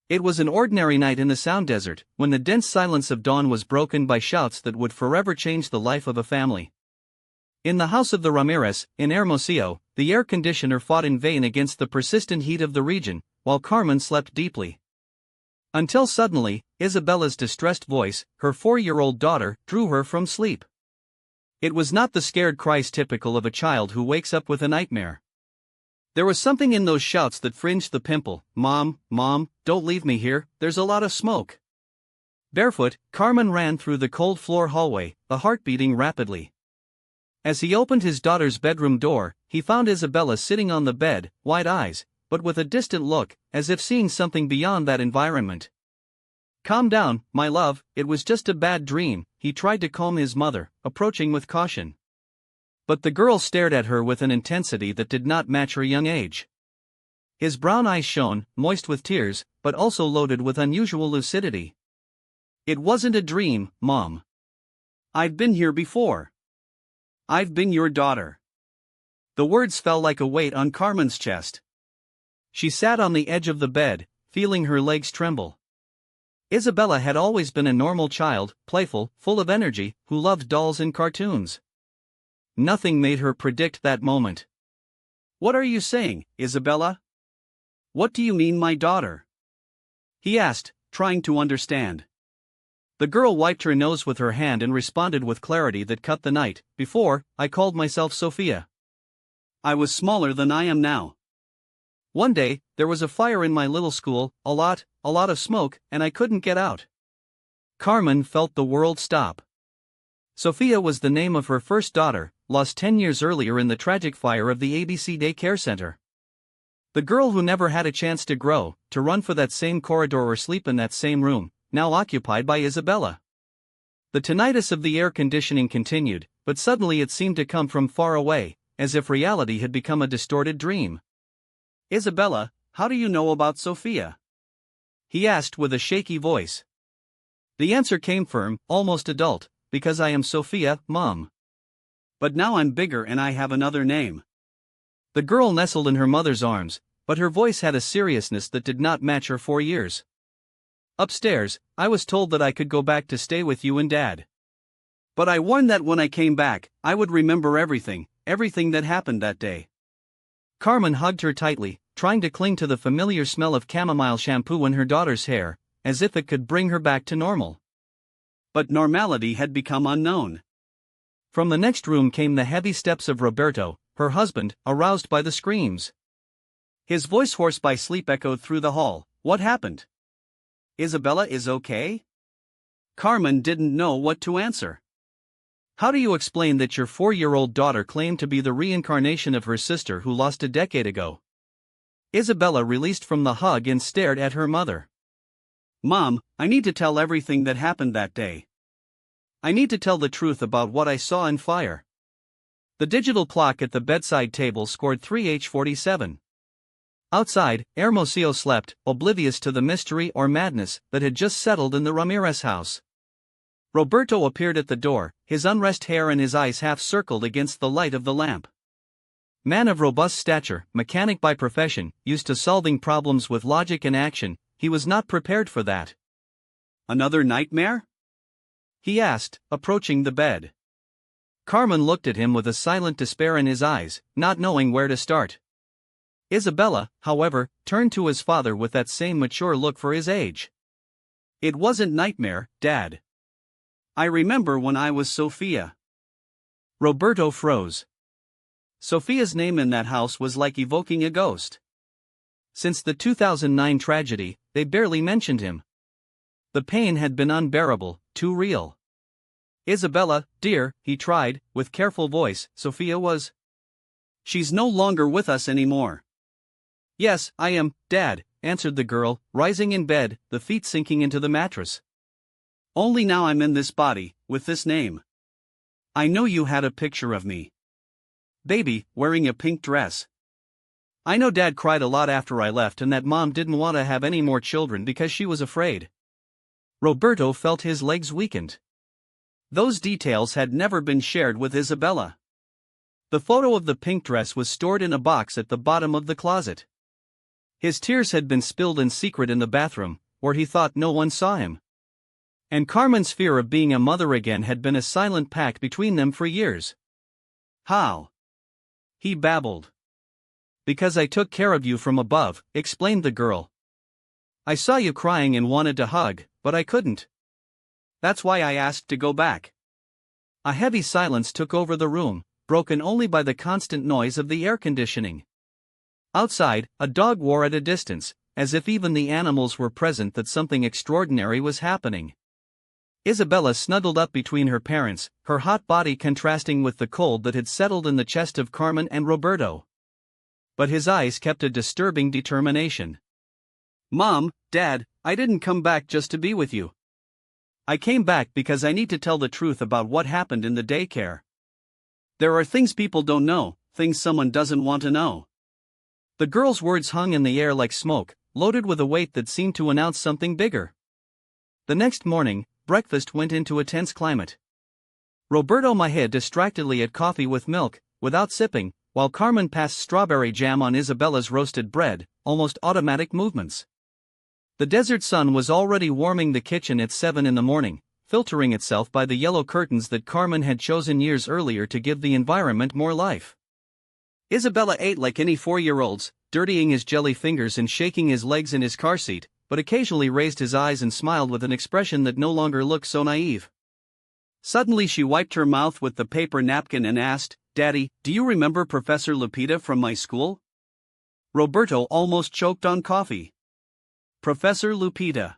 It was an ordinary night in the Sound Desert, when the dense silence of dawn was broken by shouts that would forever change the life of a family. In the house of the Ramirez, in Hermosillo, the air conditioner fought in vain against the persistent heat of the region, while Carmen slept deeply. Until suddenly, Isabella's distressed voice, her 4-year-old daughter, drew her from sleep. It was not the scared cries typical of a child who wakes up with a nightmare. There was something in those shouts that fringed the pimple. "Mom, Mom, don't leave me here, there's a lot of smoke." Barefoot, Carmen ran through the cold floor hallway, the heart beating rapidly. As he opened his daughter's bedroom door, he found Isabella sitting on the bed, wide eyes, but with a distant look, as if seeing something beyond that environment. "Calm down, my love, it was just a bad dream," he tried to calm his mother, approaching with caution. But the girl stared at her with an intensity that did not match her young age. His brown eyes shone, moist with tears, but also loaded with unusual lucidity. "It wasn't a dream, Mom. I've been here before. I've been your daughter." The words fell like a weight on Carmen's chest. She sat on the edge of the bed, feeling her legs tremble. Isabella had always been a normal child, playful, full of energy, who loved dolls and cartoons. Nothing made her predict that moment. "What are you saying, Isabella? What do you mean, my daughter?" he asked, trying to understand. The girl wiped her nose with her hand and responded with clarity that cut the night. "Before, I called myself Sophia. I was smaller than I am now. One day, there was a fire in my little school, a lot of smoke, and I couldn't get out." Carmen felt the world stop. Sophia was the name of her first daughter, lost 10 years earlier in the tragic fire of the ABC Day Care Center. The girl who never had a chance to grow, to run for that same corridor or sleep in that same room, now occupied by Isabella. The tinnitus of the air conditioning continued, but suddenly it seemed to come from far away, as if reality had become a distorted dream. "Isabella, how do you know about Sophia?" he asked with a shaky voice. The answer came firm, almost adult. "Because I am Sophia, Mom. But now I'm bigger and I have another name." The girl nestled in her mother's arms, but her voice had a seriousness that did not match her 4 years. "Upstairs, I was told that I could go back to stay with you and Dad. But I warned that when I came back, I would remember everything that happened that day." Carmen hugged her tightly, trying to cling to the familiar smell of chamomile shampoo in her daughter's hair, as if it could bring her back to normal. But normality had become unknown. From the next room came the heavy steps of Roberto, her husband, aroused by the screams. His voice, hoarse by sleep, echoed through the hall. "What happened? Isabella is okay?" Carmen didn't know what to answer. "How do you explain that your 4-year-old daughter claimed to be the reincarnation of her sister who lost a decade ago?" Isabella released from the hug and stared at her mother. "Mom, I need to tell everything that happened that day. I need to tell the truth about what I saw in fire." The digital clock at the bedside table scored 3:47. Outside, Hermosillo slept, oblivious to the mystery or madness that had just settled in the Ramirez house. Roberto appeared at the door, his unrest hair and his eyes half circled against the light of the lamp. Man of robust stature, mechanic by profession, used to solving problems with logic and action, he was not prepared for that. "Another nightmare?" he asked, approaching the bed. Carmen looked at him with a silent despair in his eyes, not knowing where to start. Isabella, however, turned to his father with that same mature look for his age. "It wasn't nightmare, Dad. I remember when I was Sophia." Roberto froze. Sophia's name in that house was like evoking a ghost. Since the 2009 tragedy, they barely mentioned him. The pain had been unbearable, too real. "Isabella, dear," he tried, with careful voice, "Sophia was... She's no longer with us anymore." "Yes, I am, Dad," answered the girl, rising in bed, the feet sinking into the mattress. "Only now I'm in this body, with this name. I know you had a picture of me. Baby, wearing a pink dress. I know Dad cried a lot after I left and that Mom didn't want to have any more children because she was afraid." Roberto felt his legs weakened. Those details had never been shared with Isabella. The photo of the pink dress was stored in a box at the bottom of the closet. His tears had been spilled in secret in the bathroom, where he thought no one saw him. And Carmen's fear of being a mother again had been a silent pact between them for years. How? He babbled. Because I took care of you from above, explained the girl. I saw you crying and wanted to hug, but I couldn't. That's why I asked to go back. A heavy silence took over the room, broken only by the constant noise of the air conditioning. Outside, a dog wore at a distance, as if even the animals were present that something extraordinary was happening. Isabella snuggled up between her parents, her hot body contrasting with the cold that had settled in the chest of Carmen and Roberto. But his eyes kept a disturbing determination. Mom, Dad, I didn't come back just to be with you. I came back because I need to tell the truth about what happened in the daycare. There are things people don't know, things someone doesn't want to know. The girl's words hung in the air like smoke, loaded with a weight that seemed to announce something bigger. The next morning, breakfast went into a tense climate. Roberto mahid distractedly at coffee with milk, without sipping, while Carmen passed strawberry jam on Isabella's roasted bread, almost automatic movements. The desert sun was already warming the kitchen at 7 in the morning, filtering itself by the yellow curtains that Carmen had chosen years earlier to give the environment more life. Isabella ate like any 4-year-olds, dirtying his jelly fingers and shaking his legs in his car seat, but occasionally raised his eyes and smiled with an expression that no longer looked so naive. Suddenly she wiped her mouth with the paper napkin and asked, "Daddy, do you remember Professor Lupita from my school?" Roberto almost choked on coffee. Professor Lupita.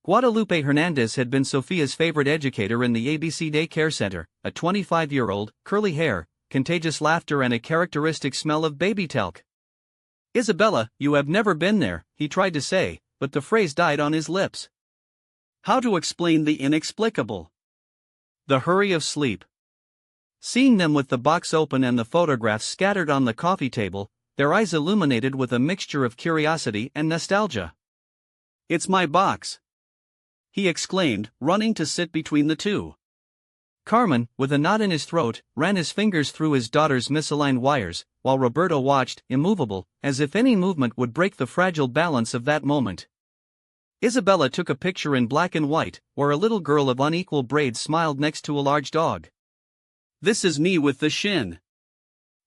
Guadalupe Hernandez had been Sophia's favorite educator in the ABC Daycare Center, a 25-year-old, curly hair, contagious laughter and a characteristic smell of baby talc. "Isabella, you have never been there," he tried to say, but the phrase died on his lips. How to explain the inexplicable? The hurry of sleep. Seeing them with the box open and the photographs scattered on the coffee table, their eyes illuminated with a mixture of curiosity and nostalgia. "It's my box," he exclaimed, running to sit between the two. Carmen, with a knot in his throat, ran his fingers through his daughter's misaligned wires, while Roberto watched, immovable, as if any movement would break the fragile balance of that moment. Isabella took a picture in black and white, where a little girl of unequal braids smiled next to a large dog. "This is me with the shin,"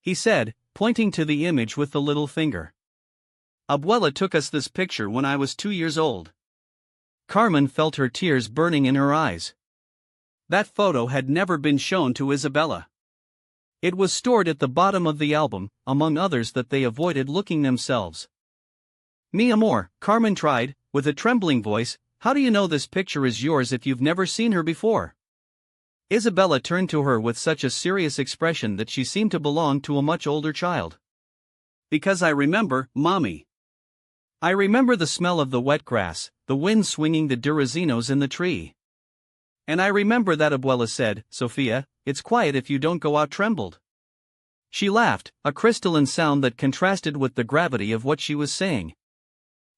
he said, pointing to the image with the little finger. "Abuela took us this picture when I was 2 years old." Carmen felt her tears burning in her eyes. That photo had never been shown to Isabella. It was stored at the bottom of the album, among others that they avoided looking themselves. "Mi amor," Carmen tried, with a trembling voice, "how do you know this picture is yours if you've never seen her before?" Isabella turned to her with such a serious expression that she seemed to belong to a much older child. "Because I remember, Mommy. I remember the smell of the wet grass, the wind swinging the durazinos in the tree. And I remember that Abuela said, 'Sophia, it's quiet if you don't go out,' trembled." She laughed, a crystalline sound that contrasted with the gravity of what she was saying.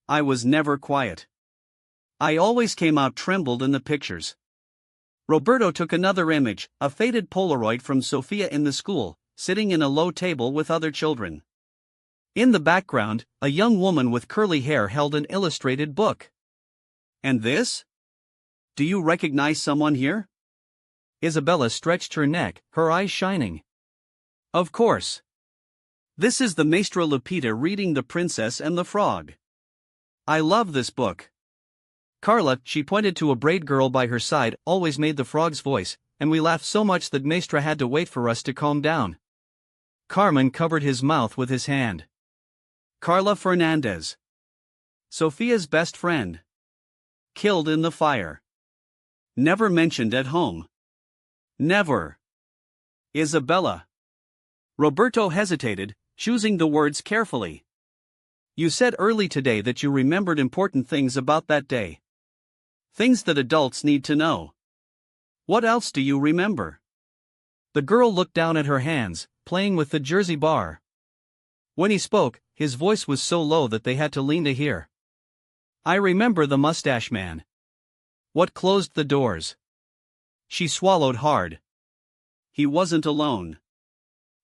"I was never quiet. I always came out trembled in the pictures." Roberto took another image, a faded Polaroid from Sophia in the school, sitting in a low table with other children. In the background, a young woman with curly hair held an illustrated book. "And this? Do you recognize someone here?" Isabella stretched her neck, her eyes shining. "Of course. This is the Maestra Lupita reading The Princess and the Frog. I love this book. Carla," she pointed to a braid girl by her side, "always made the frog's voice, and we laughed so much that Maestra had to wait for us to calm down." Carmen covered his mouth with his hand. "Carla Fernandez. Sophia's best friend. Killed in the fire. Never mentioned at home. Never. Isabella." Roberto hesitated, choosing the words carefully. "You said early today that you remembered important things about that day. Things that adults need to know. What else do you remember?" The girl looked down at her hands, playing with the jersey bar. When he spoke, his voice was so low that they had to lean to hear. "I remember the mustache man. What closed the doors." She swallowed hard. "He wasn't alone.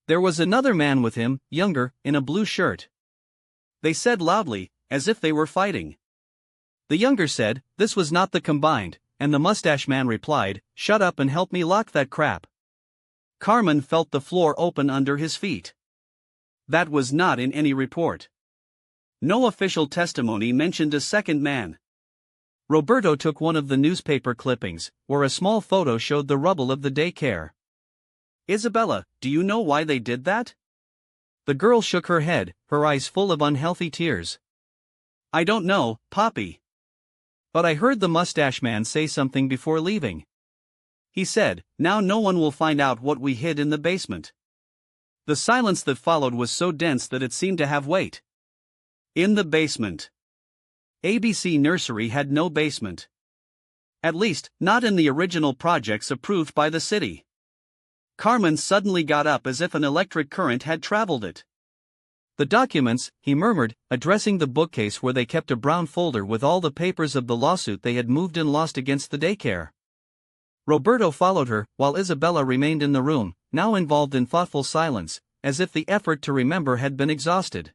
There was another man with him, younger, in a blue shirt." they said loudly, as if they were fighting. The younger said, "This was not the combined," and the mustache man replied, "Shut up and help me lock that crap." Carmen felt the floor open under his feet. That was not in any report. No official testimony mentioned a second man. Roberto took one of the newspaper clippings, where a small photo showed the rubble of the daycare. "Isabella, do you know why they did that?" The girl shook her head, her eyes full of unhealthy tears. "I don't know, Poppy. But I heard the mustache man say something before leaving. He said, 'Now no one will find out what we hid in the basement.'" The silence that followed was so dense that it seemed to have weight. In the basement. ABC Nursery had no basement. At least, not in the original projects approved by the city. Carmen suddenly got up as if an electric current had traveled it. "The documents," he murmured, addressing the bookcase where they kept a brown folder with all the papers of the lawsuit they had moved and lost against the daycare. Roberto followed her, while Isabella remained in the room, now involved in thoughtful silence, as if the effort to remember had been exhausted.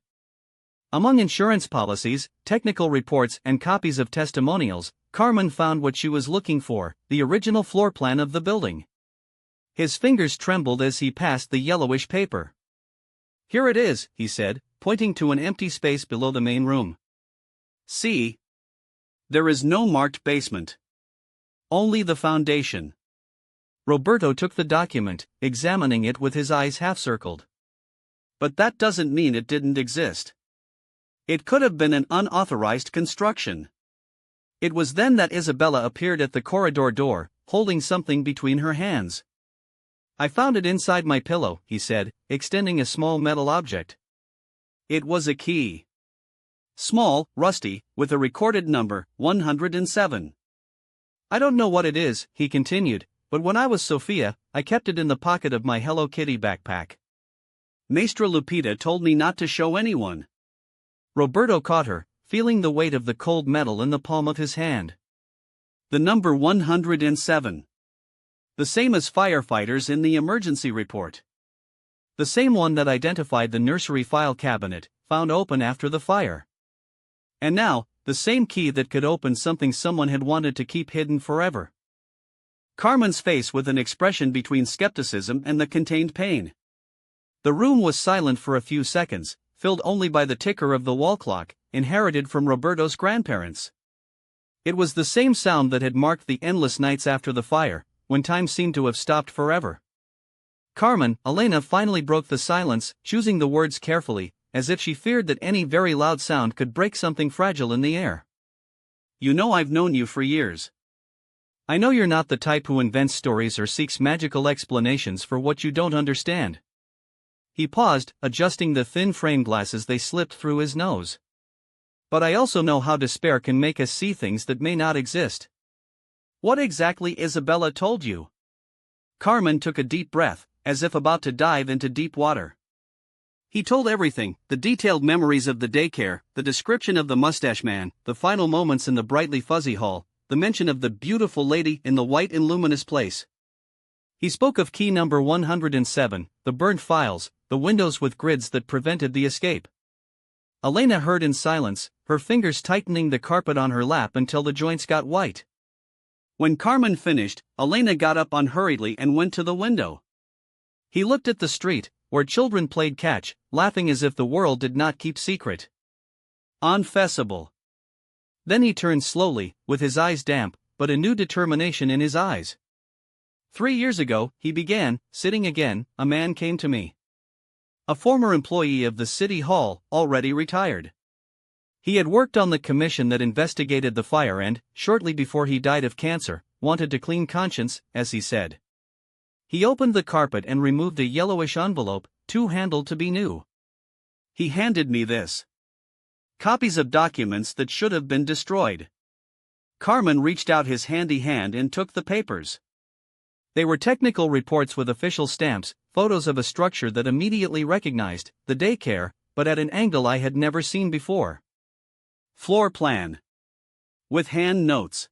Among insurance policies, technical reports and copies of testimonials, Carmen found what she was looking for, the original floor plan of the building. His fingers trembled as he passed the yellowish paper. "Here it is," he said, pointing to an empty space below the main room. "See? There is no marked basement. Only the foundation." Roberto took the document, examining it with his eyes half-circled. "But that doesn't mean it didn't exist. It could have been an unauthorized construction." It was then that Isabella appeared at the corridor door, holding something between her hands. "I found it inside my pillow," he said, extending a small metal object. It was a key. Small, rusty, with a recorded number, 107. "I don't know what it is," he continued, "but when I was Sophia, I kept it in the pocket of my Hello Kitty backpack. Maestra Lupita told me not to show anyone." Roberto caught her, feeling the weight of the cold metal in the palm of his hand. "The number 107. The same as firefighters in the emergency report. The same one that identified the nursery file cabinet, found open after the fire. And now, the same key that could open something someone had wanted to keep hidden forever." Carmen's face with an expression between skepticism and the contained pain. The room was silent for a few seconds, filled only by the ticker of the wall clock, inherited from Roberto's grandparents. It was the same sound that had marked the endless nights after the fire, when time seemed to have stopped forever. Elena finally broke the silence, choosing the words carefully, as if she feared that any very loud sound could break something fragile in the air. "You know, I've known you for years. I know you're not the type who invents stories or seeks magical explanations for what you don't understand." He paused, adjusting the thin frame glasses they slipped through his nose. "But I also know how despair can make us see things that may not exist." "What exactly Isabella told you?" Carmen took a deep breath, as if about to dive into deep water. "He told everything, the detailed memories of the daycare, the description of the mustache man, the final moments in the brightly fuzzy hall, the mention of the beautiful lady in the white and luminous place. He spoke of key number 107, the burnt files, the windows with grids that prevented the escape." Elena heard in silence, her fingers tightening the carpet on her lap until the joints got white. When Carmen finished, Elena got up unhurriedly and went to the window. He looked at the street, where children played catch, laughing as if the world did not keep secret. Unfessable. Then he turned slowly, with his eyes damp, but a new determination in his eyes. 3 years ago, he began, sitting again, a man came to me. A former employee of the city hall, already retired. He had worked on the commission that investigated the fire and, shortly before he died of cancer, wanted to clean conscience, as he said. He opened the carpet and removed a yellowish envelope, too handled to be new. He handed me this. Copies of documents that should have been destroyed. Carmen reached out his handy hand and took the papers. They were technical reports with official stamps, photos of a structure that immediately recognized, the daycare, but at an angle I had never seen before. Floor plan. With hand notes.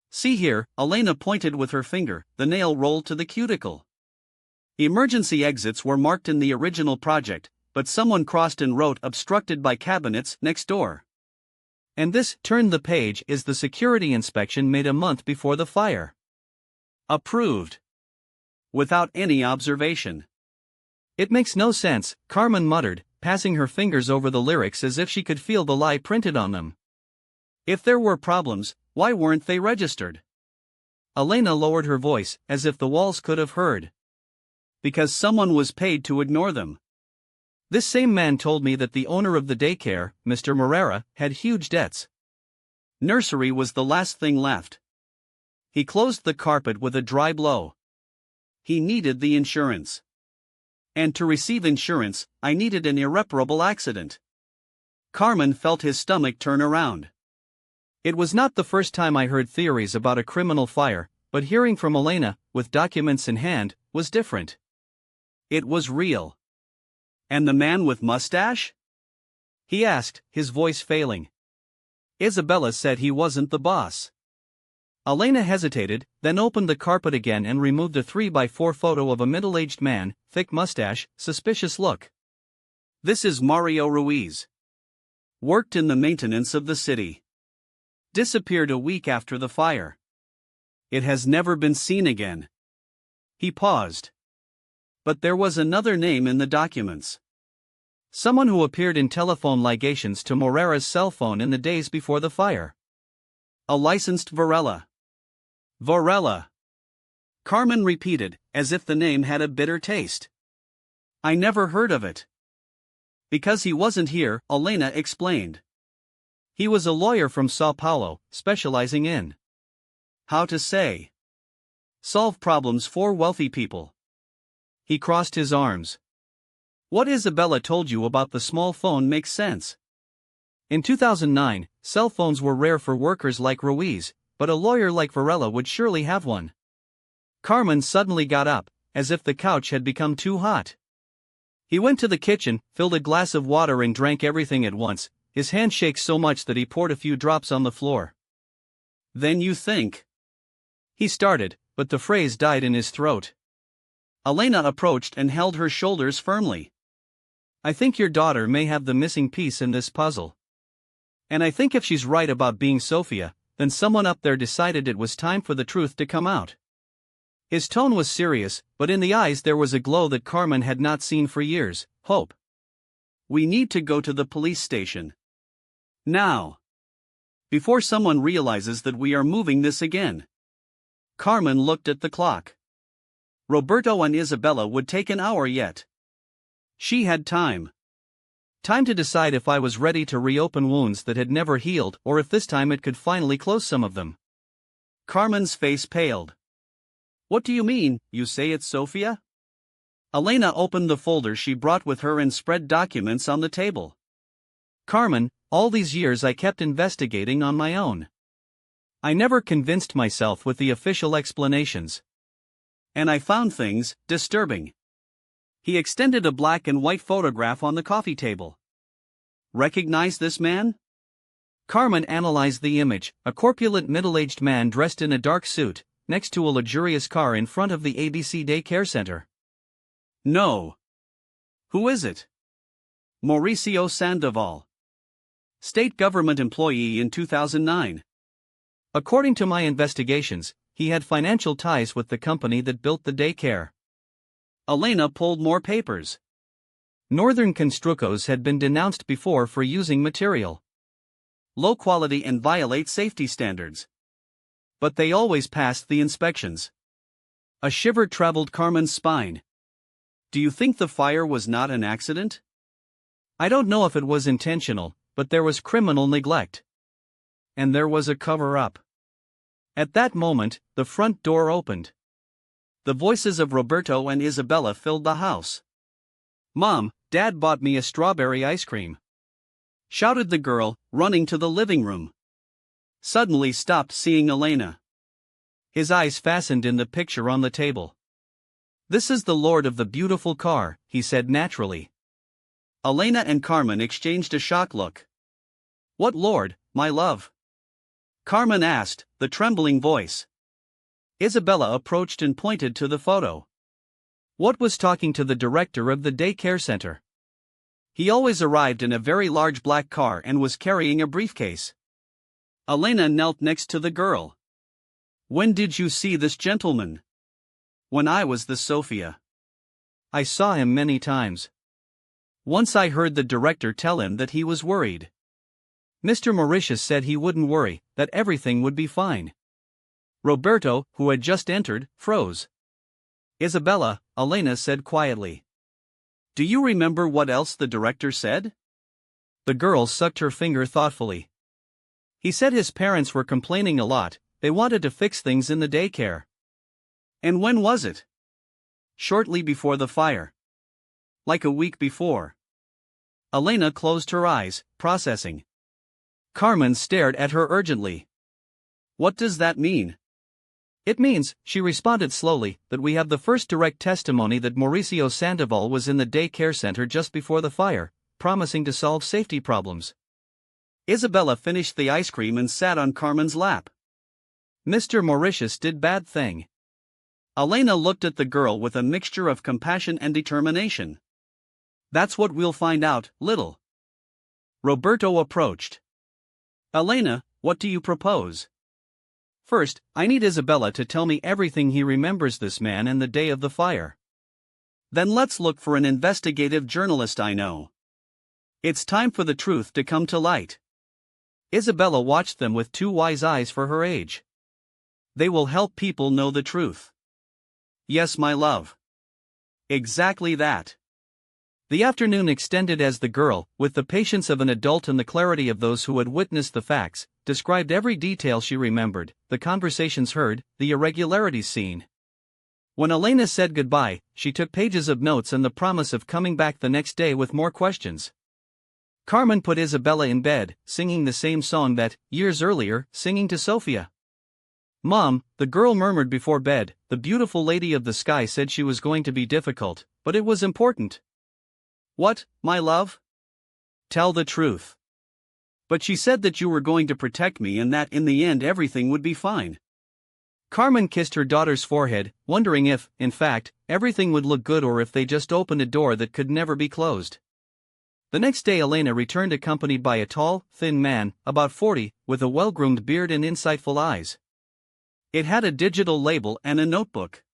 See here, Elena pointed with her finger, the nail rolled to the cuticle. Emergency exits were marked in the original project, but someone crossed and wrote "obstructed by cabinets" next door. And this "turned the page" is the security inspection made a month before the fire. Approved. Without any observation. It makes no sense, Carmen muttered, passing her fingers over the lyrics as if she could feel the lie printed on them. If there were problems, why weren't they registered? Elena lowered her voice, as if the walls could have heard. Because someone was paid to ignore them. This same man told me that the owner of the daycare, Mr. Moreira, had huge debts. Nursery was the last thing left. He closed the carpet with a dry blow. He needed the insurance. And to receive insurance, I needed an irreparable accident. Carmen felt his stomach turn around. It was not the first time I heard theories about a criminal fire, but hearing from Elena, with documents in hand, was different. It was real. And the man with mustache? He asked, his voice failing. Isabella said he wasn't the boss. Elena hesitated, then opened the carpet again and removed a 3x4 photo of a middle-aged man, thick mustache, suspicious look. This is Mario Ruiz. Worked in the maintenance of the city. Disappeared a week after the fire. It has never been seen again. He paused. But there was another name in the documents. Someone who appeared in telephone ligations to Moreira's cell phone in the days before the fire. A licensed Varela. Varela. Carmen repeated, as if the name had a bitter taste. I never heard of it. Because he wasn't here, Elena explained. He was a lawyer from Sao Paulo, specializing in how to say, solve problems for wealthy people. He crossed his arms. What Isabella told you about the small phone makes sense. In 2009, cell phones were rare for workers like Ruiz, but a lawyer like Varela would surely have one. Carmen suddenly got up, as if the couch had become too hot. He went to the kitchen, filled a glass of water and drank everything at once, his hand shake so much that he poured a few drops on the floor. Then you think? He started, but the phrase died in his throat. Elena approached and held her shoulders firmly. I think your daughter may have the missing piece in this puzzle. And I think if she's right about being Sofia, then someone up there decided it was time for the truth to come out. His tone was serious, but in the eyes there was a glow that Carmen had not seen for years, hope. We need to go to the police station. Now. Before someone realizes that we are moving this again. Carmen looked at the clock. Roberto and Isabella would take an hour yet. She had time. Time to decide if I was ready to reopen wounds that had never healed or if this time it could finally close some of them. Carmen's face paled. What do you mean, you say it's Sofia? Elena opened the folder she brought with her and spread documents on the table. Carmen, all these years I kept investigating on my own. I never convinced myself with the official explanations. And I found things disturbing. He extended a black and white photograph on the coffee table. Recognize this man? Carmen analyzed the image, a corpulent middle-aged man dressed in a dark suit, next to a luxurious car in front of the ABC Day Care Center. No. Who is it? Mauricio Sandoval. State government employee in 2009. According to my investigations, he had financial ties with the company that built the daycare. Elena pulled more papers. Northern Constructors had been denounced before for using material low quality and violate safety standards. But they always passed the inspections. A shiver traveled Carmen's spine. Do you think the fire was not an accident? I don't know if it was intentional, but there was criminal neglect. And there was a cover-up. At that moment, the front door opened. The voices of Roberto and Isabella filled the house. Mom, Dad bought me a strawberry ice cream. Shouted the girl, running to the living room. Suddenly stopped seeing Elena. His eyes fastened in the picture on the table. This is the lord of the beautiful car, he said naturally. Elena and Carmen exchanged a shocked look. What lord, my love? Carmen asked, the trembling voice. Isabella approached and pointed to the photo. What was talking to the director of the daycare center? He always arrived in a very large black car and was carrying a briefcase. Elena knelt next to the girl. When did you see this gentleman? When I was the Sophia. I saw him many times. Once I heard the director tell him that he was worried. Mr. Mauritius said he wouldn't worry, that everything would be fine. Roberto, who had just entered, froze. Isabella, Elena said quietly. Do you remember what else the director said? The girl sucked her finger thoughtfully. He said his parents were complaining a lot, they wanted to fix things in the daycare. And when was it? Shortly before the fire. Like a week before. Elena closed her eyes, processing. Carmen stared at her urgently. What does that mean? It means, she responded slowly, that we have the first direct testimony that Mauricio Sandoval was in the daycare center just before the fire, promising to solve safety problems. Isabella finished the ice cream and sat on Carmen's lap. Mr. Mauritius did bad thing. Elena looked at the girl with a mixture of compassion and determination. That's what we'll find out, little. Roberto approached. Elena, what do you propose? First, I need Isabella to tell me everything he remembers this man and the day of the fire. Then let's look for an investigative journalist I know. It's time for the truth to come to light. Isabella watched them with two wise eyes for her age. They will help people know the truth. Yes, my love. Exactly that. The afternoon extended as the girl, with the patience of an adult and the clarity of those who had witnessed the facts, described every detail she remembered, the conversations heard, the irregularities seen. When Elena said goodbye, she took pages of notes and the promise of coming back the next day with more questions. Carmen put Isabella in bed, singing the same song that, years earlier, singing to Sophia. Mom, the girl murmured before bed, the beautiful lady of the sky said she was going to be difficult, but it was important. What, my love? Tell the truth. But she said that you were going to protect me and that in the end everything would be fine. Carmen kissed her daughter's forehead, wondering if, in fact, everything would look good or if they just opened a door that could never be closed. The next day Elena returned accompanied by a tall, thin man, about 40, with a well-groomed beard and insightful eyes. It had a digital label and a notebook.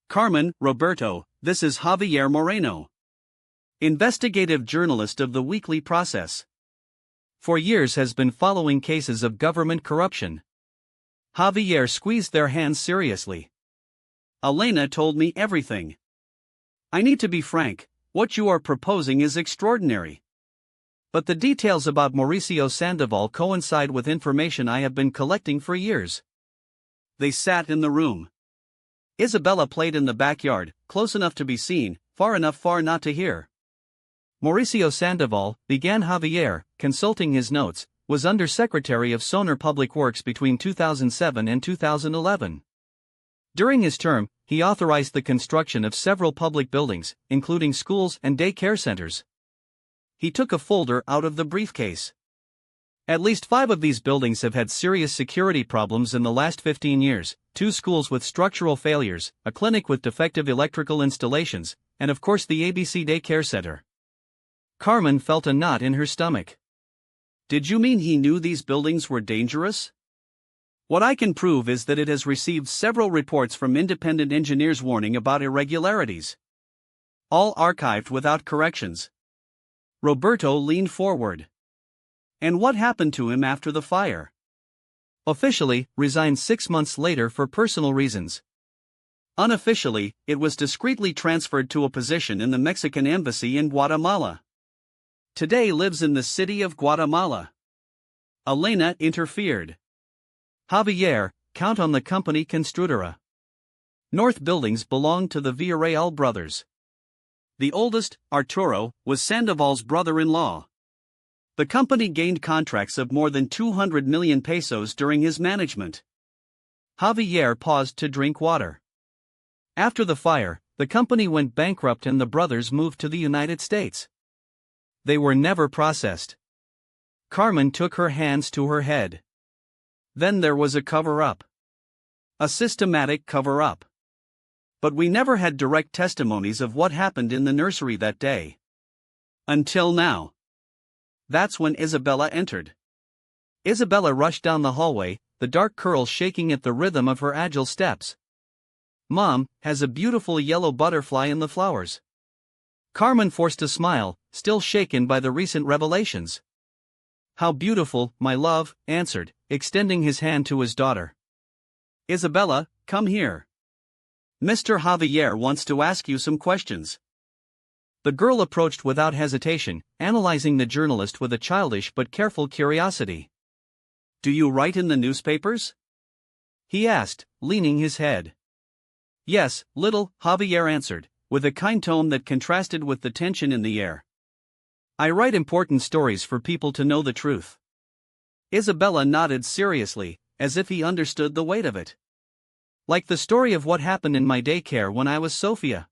Carmen, Roberto, this is Javier Moreno, investigative journalist of the Weekly Process. For years has been following cases of government corruption. Javier squeezed their hands seriously. Elena told me everything. I need to be frank, what you are proposing is extraordinary. But the details about Mauricio Sandoval coincide with information I have been collecting for years. They sat in the room. Isabella played in the backyard, close enough to be seen, far not to hear. Mauricio Sandoval, began Javier, consulting his notes, was Under-Secretary of Sonar Public Works between 2007 and 2011. During his term, he authorized the construction of several public buildings, including schools and day-care centers. He took a folder out of the briefcase. At least 5 of these buildings have had serious security problems in the last 15 years, 2 schools with structural failures, a clinic with defective electrical installations, and of course the ABC Daycare Center. Carmen felt a knot in her stomach. Did you mean he knew these buildings were dangerous? What I can prove is that it has received several reports from independent engineers warning about irregularities. All archived without corrections. Roberto leaned forward. And what happened to him after the fire? Officially, resigned 6 months later for personal reasons. Unofficially, it was discreetly transferred to a position in the Mexican embassy in Guatemala. Today lives in the city of Guatemala. Elena interfered. Javier, count on the company Constructora. North buildings belonged to the Villarreal brothers. The oldest, Arturo, was Sandoval's brother-in-law. The company gained contracts of more than 200 million pesos during his management. Javier paused to drink water. After the fire, the company went bankrupt and the brothers moved to the United States. They were never processed. Carmen took her hands to her head. Then there was a cover-up. A systematic cover-up. But we never had direct testimonies of what happened in the nursery that day. Until now. That's when Isabella entered. Isabella rushed down the hallway, the dark curls shaking at the rhythm of her agile steps. Mom has a beautiful yellow butterfly in the flowers. Carmen forced a smile, still shaken by the recent revelations. How beautiful, my love, answered, extending his hand to his daughter. Isabella, come here. Mr. Javier wants to ask you some questions. The girl approached without hesitation, analyzing the journalist with a childish but careful curiosity. Do you write in the newspapers? He asked, leaning his head. Yes, little, Javier answered, with a kind tone that contrasted with the tension in the air. I write important stories for people to know the truth. Isabella nodded seriously, as if he understood the weight of it. Like the story of what happened in my daycare when I was Sofia.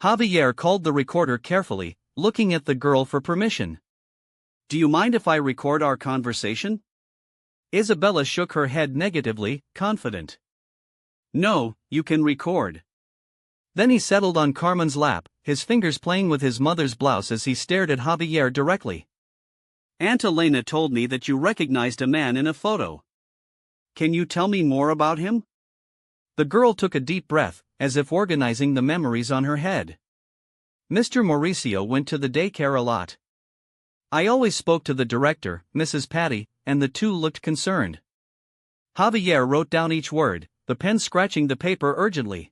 Javier called the recorder carefully, looking at the girl for permission. Do you mind if I record our conversation? Isabella shook her head negatively, confident. No, you can record. Then he settled on Carmen's lap, his fingers playing with his mother's blouse as he stared at Javier directly. Aunt Elena told me that you recognized a man in a photo. Can you tell me more about him? The girl took a deep breath, as if organizing the memories on her head. Mr. Mauricio went to the daycare a lot. I always spoke to the director, Mrs. Patty, and the two looked concerned. Javier wrote down each word, the pen scratching the paper urgently.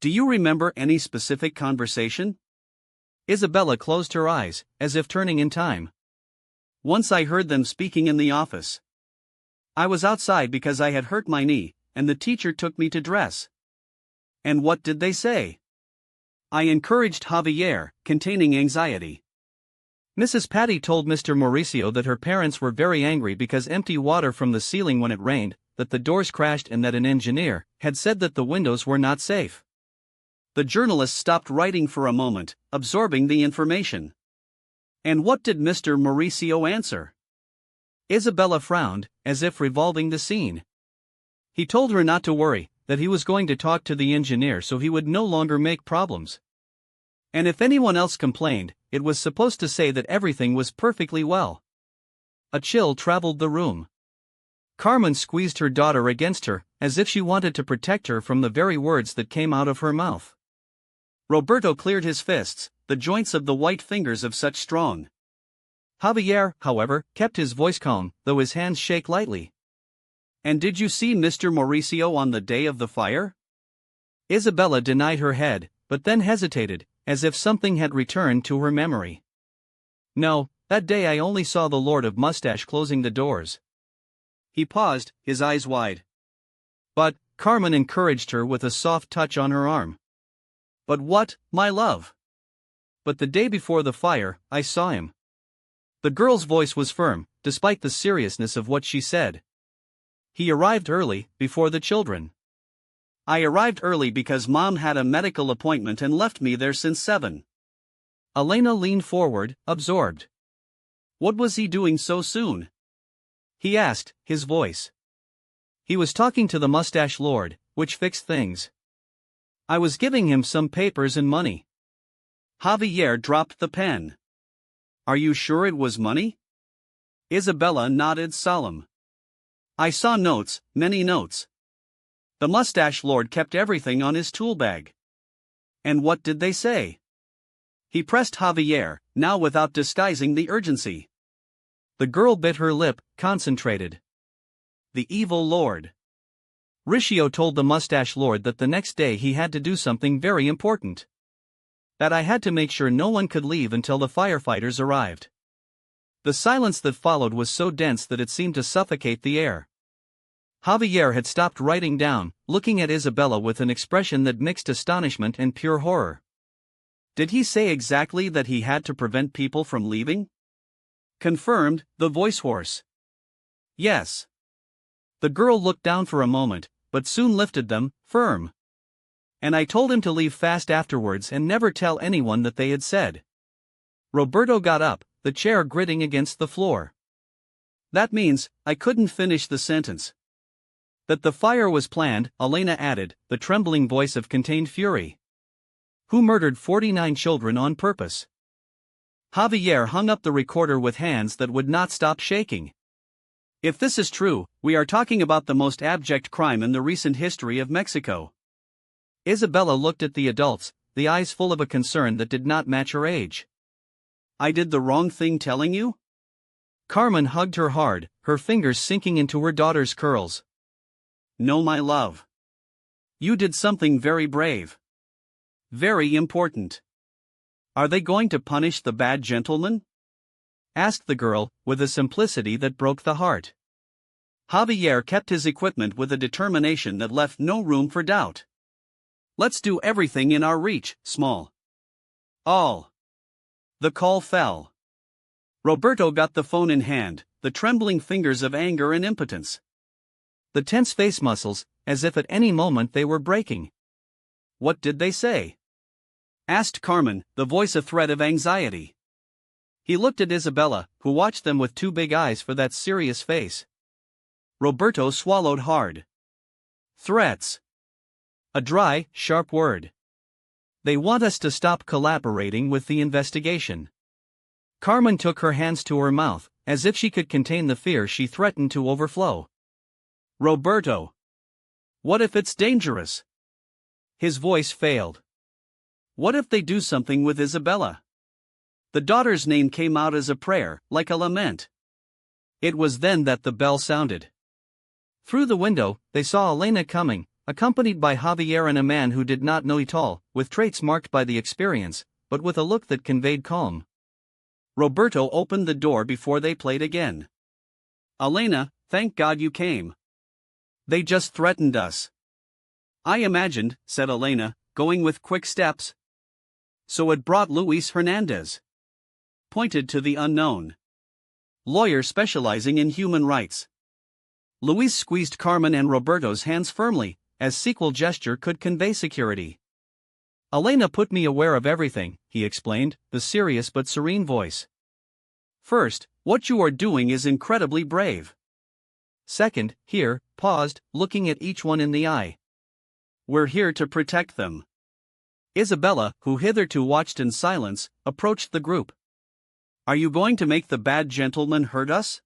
Do you remember any specific conversation? Isabella closed her eyes, as if turning in time. Once I heard them speaking in the office. I was outside because I had hurt my knee, and the teacher took me to dress. And what did they say? I encouraged Javier, containing anxiety. Mrs. Patty told Mr. Mauricio that her parents were very angry because empty water from the ceiling when it rained, that the doors crashed and that an engineer had said that the windows were not safe. The journalist stopped writing for a moment, absorbing the information. And what did Mr. Mauricio answer? Isabella frowned, as if revolving the scene. He told her not to worry, that he was going to talk to the engineer so he would no longer make problems. And if anyone else complained, it was supposed to say that everything was perfectly well. A chill traveled the room. Carmen squeezed her daughter against her, as if she wanted to protect her from the very words that came out of her mouth. Roberto cleared his fists, the joints of the white fingers of such strong. Javier, however, kept his voice calm, though his hands shake lightly. And did you see Mr. Mauricio on the day of the fire? Isabella denied her head, but then hesitated, as if something had returned to her memory. No, that day I only saw the Lord of Mustache closing the doors. He paused, his eyes wide. But, Carmen encouraged her with a soft touch on her arm. But what, my love? But the day before the fire, I saw him. The girl's voice was firm, despite the seriousness of what she said. He arrived early, before the children. I arrived early because Mom had a medical appointment and left me there since 7. Elena leaned forward, absorbed. What was he doing so soon? He asked, his voice. He was talking to the Mustache Lord, which fixed things. I was giving him some papers and money. Javier dropped the pen. Are you sure it was money? Isabella nodded solemn. I saw notes, many notes. The Mustache Lord kept everything on his tool bag. And what did they say? He pressed Javier, now without disguising the urgency. The girl bit her lip, concentrated. The evil Lord. Riccio told the Mustache Lord that the next day he had to do something very important. That I had to make sure no one could leave until the firefighters arrived. The silence that followed was so dense that it seemed to suffocate the air. Javier had stopped writing down, looking at Isabella with an expression that mixed astonishment and pure horror. Did he say exactly that he had to prevent people from leaving? Confirmed, the voice hoarse. Yes. The girl looked down for a moment, but soon lifted them, firm. And I told him to leave fast afterwards and never tell anyone that they had said. Roberto got up, the chair gritting against the floor. That means, I couldn't finish the sentence. That the fire was planned, Elena added, the trembling voice of contained fury. Who murdered 49 children on purpose? Javier hung up the recorder with hands that would not stop shaking. If this is true, we are talking about the most abject crime in the recent history of Mexico. Isabella looked at the adults, the eyes full of a concern that did not match her age. I did the wrong thing telling you? Carmen hugged her hard, her fingers sinking into her daughter's curls. No, my love. You did something very brave. Very important. Are they going to punish the bad gentleman? Asked the girl, with a simplicity that broke the heart. Javier kept his equipment with a determination that left no room for doubt. Let's do everything in our reach, small. All. The call fell. Roberto got the phone in hand, the trembling fingers of anger and impotence. The tense face muscles, as if at any moment they were breaking. What did they say? Asked Carmen, the voice a threat of anxiety. He looked at Isabella, who watched them with two big eyes for that serious face. Roberto swallowed hard. Threats. A dry, sharp word. They want us to stop collaborating with the investigation. Carmen took her hands to her mouth, as if she could contain the fear she threatened to overflow. Roberto. What if it's dangerous? His voice failed. What if they do something with Isabella? The daughter's name came out as a prayer, like a lament. It was then that the bell sounded. Through the window, they saw Elena coming, accompanied by Javier and a man who did not know it all, with traits marked by the experience, but with a look that conveyed calm. Roberto opened the door before they played again. Elena, thank God you came. They just threatened us. I imagined, said Elena, going with quick steps. So it brought Luis Hernandez. Pointed to the unknown. Lawyer specializing in human rights. Luis squeezed Carmen and Roberto's hands firmly, as sequel gesture could convey security. Elena put me aware of everything, he explained, the serious but serene voice. First, what you are doing is incredibly brave. Second, here, paused, looking at each one in the eye. We're here to protect them. Isabella, who hitherto watched in silence, approached the group. Are you going to make the bad gentleman hurt us?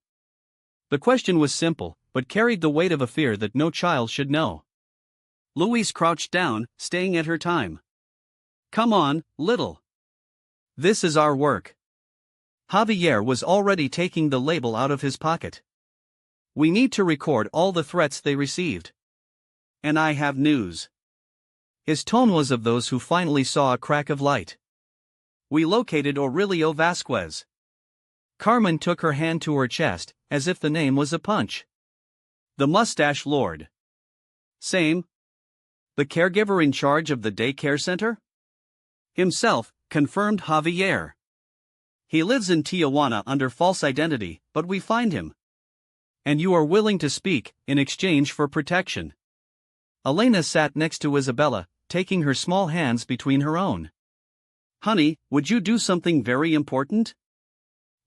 The question was simple, but carried the weight of a fear that no child should know. Louise crouched down, staying at her time. Come on, little. This is our work. Javier was already taking the label out of his pocket. We need to record all the threats they received. And I have news. His tone was of those who finally saw a crack of light. We located Aurelio Vasquez. Carmen took her hand to her chest, as if the name was a punch. The mustache lord. Same. The caregiver in charge of the daycare center? Himself, confirmed Javier. He lives in Tijuana under false identity, but we find him. And you are willing to speak, in exchange for protection. Elena sat next to Isabella, taking her small hands between her own. Honey, would you do something very important?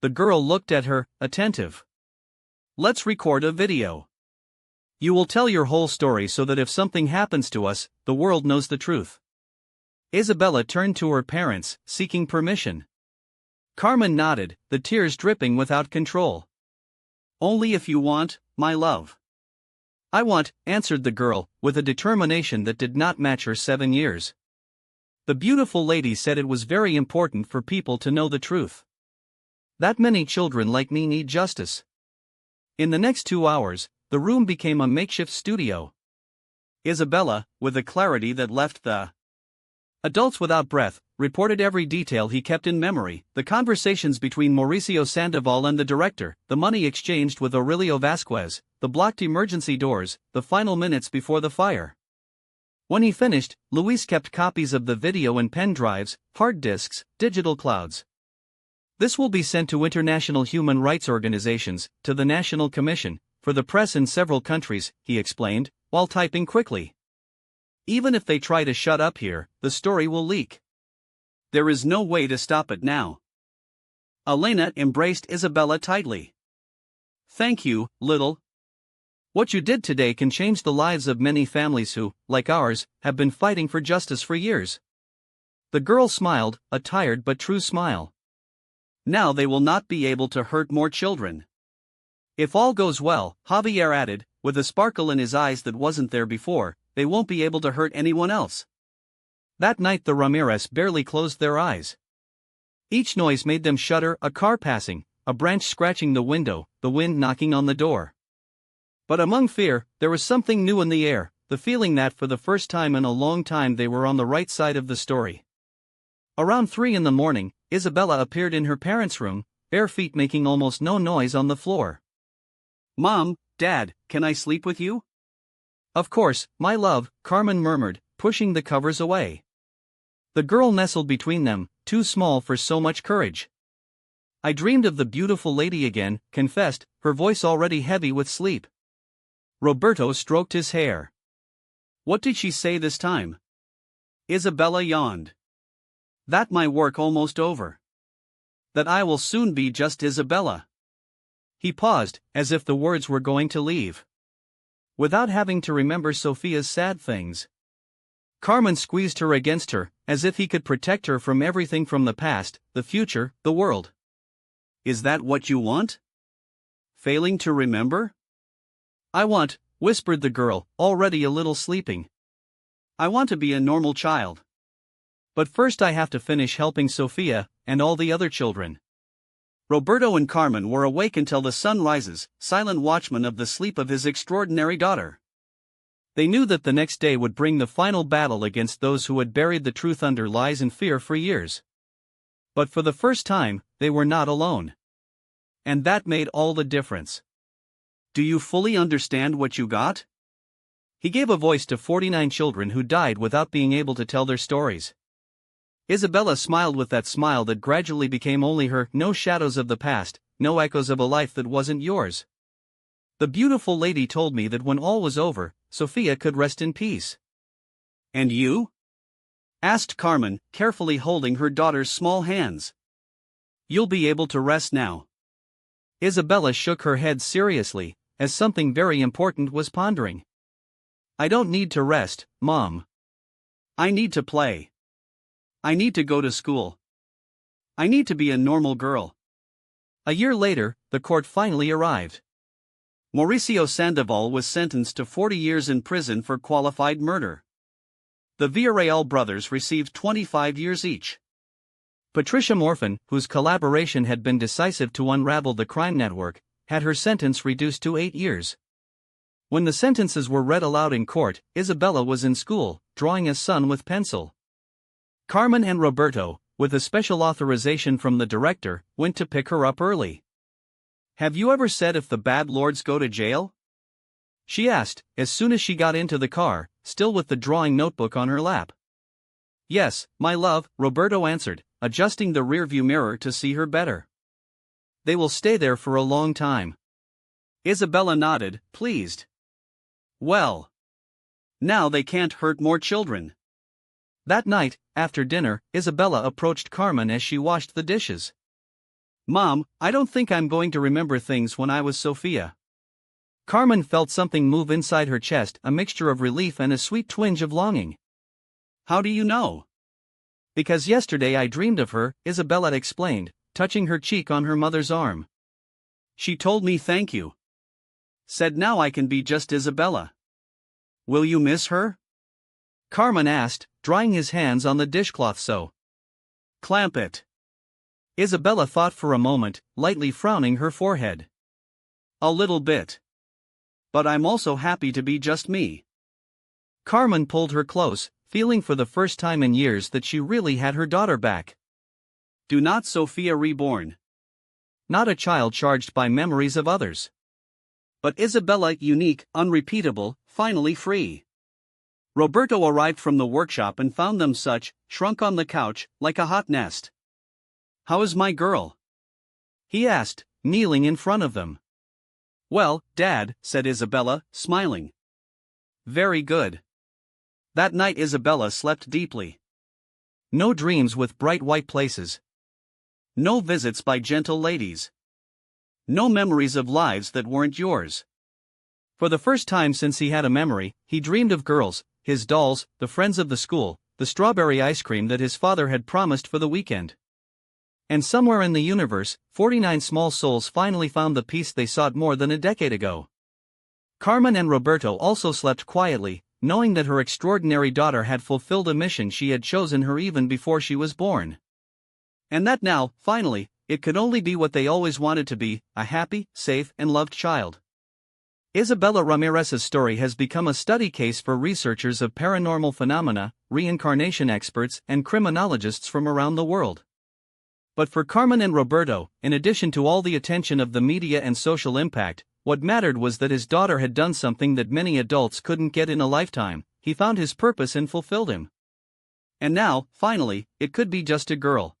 The girl looked at her, attentive. Let's record a video. You will tell your whole story so that if something happens to us, the world knows the truth. Isabella turned to her parents, seeking permission. Carmen nodded, the tears dripping without control. Only if you want, my love. I want, answered the girl, with a determination that did not match her 7 years. The beautiful lady said it was very important for people to know the truth. That many children like me need justice. In the next 2 hours, the room became a makeshift studio. Isabella, with a clarity that left the adults without breath, reported every detail he kept in memory, the conversations between Mauricio Sandoval and the director, the money exchanged with Aurelio Vasquez, the blocked emergency doors, the final minutes before the fire. When he finished, Luis kept copies of the video in pen drives, hard disks, digital clouds. This will be sent to international human rights organizations, to the National Commission, for the press in several countries, he explained, while typing quickly. Even if they try to shut up here, the story will leak. There is no way to stop it now. Elena embraced Isabella tightly. Thank you, little. What you did today can change the lives of many families who, like ours, have been fighting for justice for years. The girl smiled, a tired but true smile. Now they will not be able to hurt more children. If all goes well, Javier added, with a sparkle in his eyes that wasn't there before, they won't be able to hurt anyone else. That night the Ramirez barely closed their eyes. Each noise made them shudder: a car passing, a branch scratching the window, the wind knocking on the door. But among fear, there was something new in the air, the feeling that for the first time in a long time they were on the right side of the story. Around 3 in the morning, Isabella appeared in her parents' room, bare feet making almost no noise on the floor. "Mom, Dad, can I sleep with you?" "Of course, my love," Carmen murmured, pushing the covers away. The girl nestled between them, too small for so much courage. "I dreamed of the beautiful lady again," confessed, her voice already heavy with sleep. Roberto stroked his hair. "What did she say this time?" Isabella yawned. "That my work almost over. That I will soon be just Isabella." He paused, as if the words were going to leave. Without having to remember Sophia's sad things. Carmen squeezed her against her, as if he could protect her from everything, from the past, the future, the world. "Is that what you want? Failing to remember?" "I want," whispered the girl, already a little sleeping. "I want to be a normal child. But first I have to finish helping Sophia, and all the other children." Roberto and Carmen were awake until the sun rises, silent watchmen of the sleep of his extraordinary daughter. They knew that the next day would bring the final battle against those who had buried the truth under lies and fear for years. But for the first time, they were not alone. And that made all the difference. "Do you fully understand what you got?" He gave a voice to 49 children who died without being able to tell their stories. Isabella smiled with that smile that gradually became only her. "No shadows of the past, no echoes of a life that wasn't yours. The beautiful lady told me that when all was over, Sophia could rest in peace." "And you?" asked Carmen, carefully holding her daughter's small hands. "You'll be able to rest now." Isabella shook her head seriously, as something very important was pondering. "I don't need to rest, Mom. I need to play. I need to go to school. I need to be a normal girl." A year later, the court finally arrived. Mauricio Sandoval was sentenced to 40 years in prison for qualified murder. The Villarreal brothers received 25 years each. Patricia Morfin, whose collaboration had been decisive to unravel the crime network, had her sentence reduced to 8 years. When the sentences were read aloud in court, Isabella was in school, drawing a sun with pencil. Carmen and Roberto, with a special authorization from the director, went to pick her up early. "Have you ever said if the bad lords go to jail?" she asked, as soon as she got into the car, still with the drawing notebook on her lap. "Yes, my love," Roberto answered, adjusting the rearview mirror to see her better. "They will stay there for a long time." Isabella nodded, pleased. "Well, now they can't hurt more children." That night, after dinner, Isabella approached Carmen as she washed the dishes. "Mom, I don't think I'm going to remember things when I was Sophia." Carmen felt something move inside her chest, a mixture of relief and a sweet twinge of longing. "How do you know?" "Because yesterday I dreamed of her," Isabella explained, touching her cheek on her mother's arm. "She told me thank you. Said now I can be just Isabella. Will you miss her?" Carmen asked, drying his hands on the dishcloth. "So clamp it." Isabella thought for a moment, lightly frowning her forehead. "A little bit. But I'm also happy to be just me." Carmen pulled her close, feeling for the first time in years that she really had her daughter back. "Do not Sophia reborn. Not a child charged by memories of others. But Isabella unique, unrepeatable, finally free." Roberto arrived from the workshop and found them such, shrunk on the couch, like a hot nest. "How is my girl?" he asked, kneeling in front of them. "Well, Dad," said Isabella, smiling. "Very good." That night Isabella slept deeply. No dreams with bright white places. No visits by gentle ladies. No memories of lives that weren't yours. For the first time since he had a memory, he dreamed of girls, his dolls, the friends of the school, the strawberry ice cream that his father had promised for the weekend. And somewhere in the universe, 49 small souls finally found the peace they sought more than a decade ago. Carmen and Roberto also slept quietly, knowing that her extraordinary daughter had fulfilled a mission she had chosen her even before she was born. And that now, finally, it could only be what they always wanted to be, a happy, safe, and loved child. Isabella Ramirez's story has become a study case for researchers of paranormal phenomena, reincarnation experts, and criminologists from around the world. But for Carmen and Roberto, in addition to all the attention of the media and social impact, what mattered was that his daughter had done something that many adults couldn't get in a lifetime. He found his purpose and fulfilled him. And now, finally, it could be just a girl.